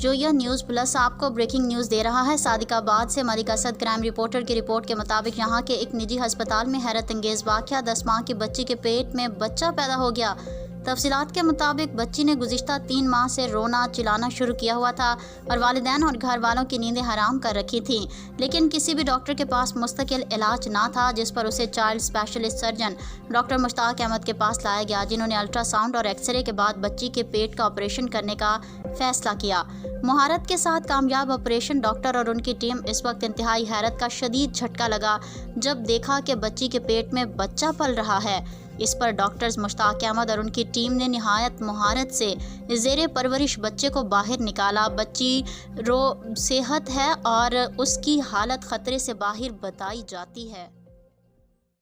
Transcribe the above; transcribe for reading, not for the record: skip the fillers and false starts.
Zoya news plus आपको breaking news दे रहा है। सादिकाबाद से मलिक असद क्राइम रिपोर्टर की रिपोर्ट के मुताबिक यहाँ के एक निजी अस्पताल में हैरत अंगेज़ वाक़या, 10 माह की बच्ची के पेट में बच्चा पैदा हो गया। तफसीलात के मुताबिक बच्ची ने गुज़िश्ता 3 माह से रोना चिल्लाना शुरू किया हुआ था और वालिदैन और घर वालों की नींदें हराम कर रखी थी, लेकिन किसी भी डॉक्टर के पास मुस्तकिल इलाज ना था, जिस पर उसे child specialist surgeon doctor Mushtaq Ahmad के पास लाया गया, जिन्होंने अल्ट्रासाउंड और एक्सरे के बाद बच्ची के पेट का ऑपरेशन करने का फैसला किया। मुहारत के साथ कामयाब ऑपरेशन डॉक्टर और उनकी टीम इस वक्त इंतहाई हैरत का शदीद झटका लगा जब देखा कि बच्ची के पेट में बच्चा पल रहा है। इस पर डॉक्टर्स मुश्ताक अहमद और उनकी टीम ने निहायत मुहारत से ज़ेरे परवरिश बच्चे को बाहर निकाला। बच्ची सेहत है और उसकी हालत ख़तरे से बाहर बताई जाती है।